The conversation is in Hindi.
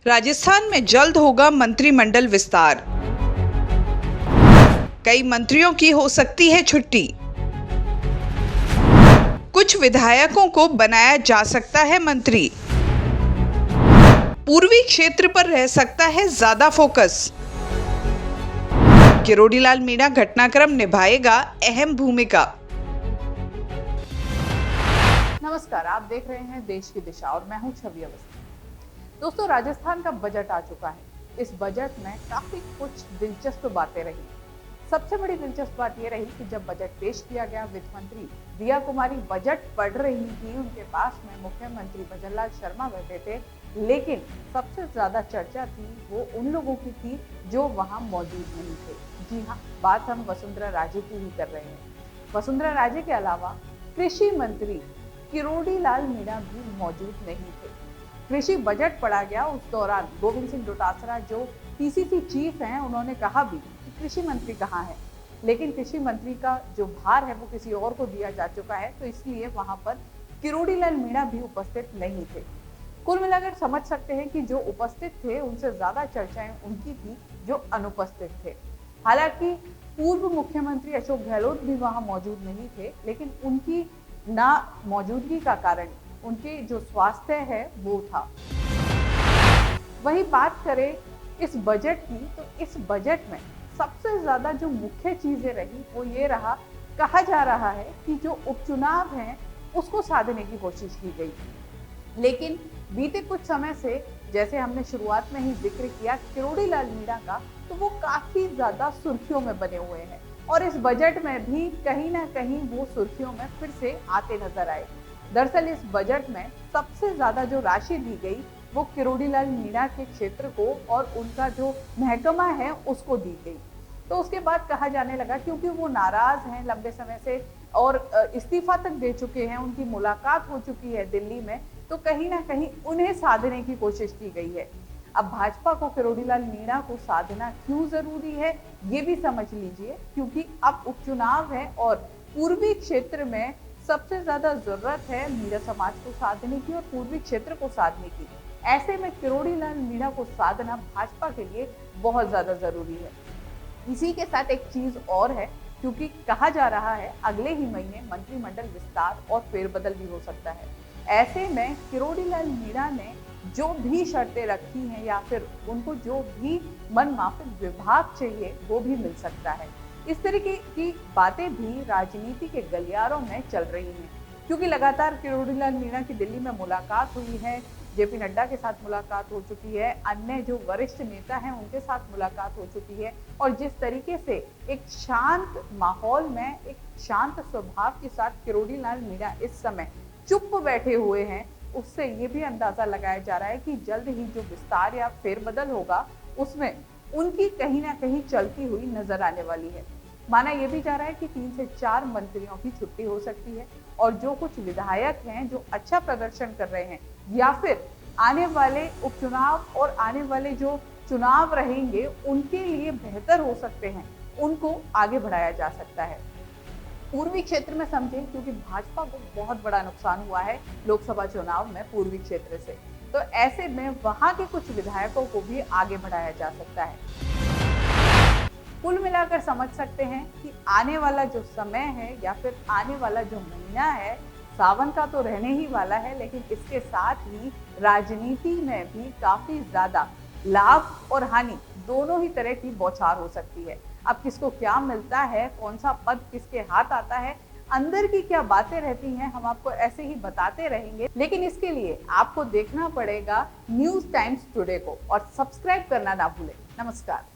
राजस्थान में जल्द होगा मंत्रिमंडल विस्तार। कई मंत्रियों की हो सकती है छुट्टी। कुछ विधायकों को बनाया जा सकता है मंत्री। पूर्वी क्षेत्र पर रह सकता है ज्यादा फोकस। किरोड़ीलाल मीणा घटनाक्रम निभाएगा अहम भूमिका। नमस्कार, आप देख रहे हैं देश की दिशा और मैं हूं छवि अवस्थी। दोस्तों, राजस्थान का बजट आ चुका है। इस बजट में काफी कुछ दिलचस्प बातें रही। सबसे बड़ी दिलचस्प बात यह रही कि जब बजट पेश किया गया, वित्त मंत्री दिया कुमारी बजट पढ़ रही थी। उनके पास में मुख्यमंत्री भजनलाल शर्मा बैठे थे, लेकिन सबसे ज्यादा चर्चा थी वो उन लोगों की थी जो वहां मौजूद नहीं थे। जी हाँ, बात हम वसुंधरा राजे की ही कर रहे हैं। वसुंधरा राजे के अलावा कृषि मंत्री किरोड़ीलाल मीणा भी मौजूद नहीं थे। कृषि बजट पढ़ा गया, उस दौरान गोविंद सिंह डोटासरा जो पीसीसी चीफ हैं, उन्होंने कहा भी कि कृषि मंत्री कहाँ है, लेकिन कृषि मंत्री का जो भार है वो किसी और को दिया जा चुका है, तो इसलिए वहां पर किरोड़ीलाल मीणा भी उपस्थित नहीं थे। कुल मिलाकर समझ सकते हैं कि जो उपस्थित थे उनसे ज्यादा चर्चाएं उनकी थी जो अनुपस्थित थे। हालांकि पूर्व मुख्यमंत्री अशोक गहलोत भी वहां मौजूद नहीं थे, लेकिन उनकी ना मौजूदगी का कारण उनके जो स्वास्थ्य है वो था। वही बात करें इस बजट की, तो इस बजट में सबसे ज्यादा जो मुख्य चीजें रही वो ये रहा, कहा जा रहा है कि जो उपचुनाव हैं उसको साधने की कोशिश की गई। लेकिन बीते कुछ समय से, जैसे हमने शुरुआत में ही जिक्र किया किरोड़ीलाल मीणा का, तो वो काफी ज्यादा सुर्खियों में बने हुए हैं और इस बजट में भी कहीं ना कहीं वो सुर्खियों में फिर से आते नजर आए। दरअसल इस बजट में सबसे ज्यादा जो राशि दी गई वो किरोड़ीलाल मीणा के क्षेत्र को और उनका जो महकमा है उसको दी गई। तो उसके बाद कहा जाने लगा, क्योंकि वो नाराज हैं लंबे समय से और इस्तीफा तक दे चुके हैं, उनकी मुलाकात हो चुकी है दिल्ली में, तो कहीं ना कहीं उन्हें साधने की कोशिश की गई है। अब भाजपा को किरोड़ीलाल मीणा को साधना क्यों जरूरी है ये भी समझ लीजिए, क्योंकि अब उपचुनाव है और पूर्वी क्षेत्र में सबसे ज्यादा जरूरत है मीणा समाज को साधने की और पूर्वी क्षेत्र को साधने की। ऐसे में किरोड़ीलाल मीणा को साधना भाजपा के लिए बहुत ज्यादा जरूरी है। इसी के साथ एक चीज और है, क्योंकि कहा जा रहा है अगले ही महीने मंत्रिमंडल विस्तार और फेरबदल भी हो सकता है। ऐसे में किरोड़ीलाल मीणा ने जो भी शर्तें रखी हैं या फिर उनको जो भी मनमाफिक विभाग चाहिए वो भी मिल सकता है। इस तरीके की बातें भी राजनीति के गलियारों में चल रही हैं, क्योंकि लगातार किरोड़ीलाल मीणा की दिल्ली में मुलाकात हुई है, जेपी नड्डा के साथ मुलाकात हो चुकी है, अन्य जो वरिष्ठ नेता हैं उनके साथ मुलाकात हो चुकी है, और जिस तरीके से एक शांत माहौल में एक शांत स्वभाव के साथ किरोड़ीलाल मीणा इस समय चुप बैठे हुए हैं, उससे ये भी अंदाजा लगाया जा रहा है कि जल्द ही जो विस्तार या फेरबदल होगा उसमें उनकी कहीं ना कहीं चलती हुई नजर आने वाली है। माना यह भी जा रहा है कि 3 से 4 मंत्रियों की छुट्टी हो सकती है और जो कुछ विधायक हैं जो अच्छा प्रदर्शन कर रहे हैं या फिर आने वाले उपचुनाव और आने वाले जो चुनाव रहेंगे उनके लिए बेहतर हो सकते हैं, उनको आगे बढ़ाया जा सकता है। पूर्वी क्षेत्र में समझें, क्योंकि भाजपा को बहुत बड़ा नुकसान हुआ है लोकसभा चुनाव में पूर्वी क्षेत्र से, तो ऐसे में वहां के कुछ विधायकों को भी आगे बढ़ाया जा सकता है। कुल मिलाकर समझ सकते हैं कि आने वाला जो समय है या फिर आने वाला जो महीना है, सावन का तो रहने ही वाला है, लेकिन इसके साथ ही राजनीति में भी काफी ज्यादा लाभ और हानि दोनों ही तरह की बौछार हो सकती है। अब किसको क्या मिलता है, कौन सा पद किसके हाथ आता है, अंदर की क्या बातें रहती हैं, हम आपको ऐसे ही बताते रहेंगे। लेकिन इसके लिए आपको देखना पड़ेगा न्यूज़ टाइम्स टुडे को और सब्सक्राइब करना ना भूलें। नमस्कार।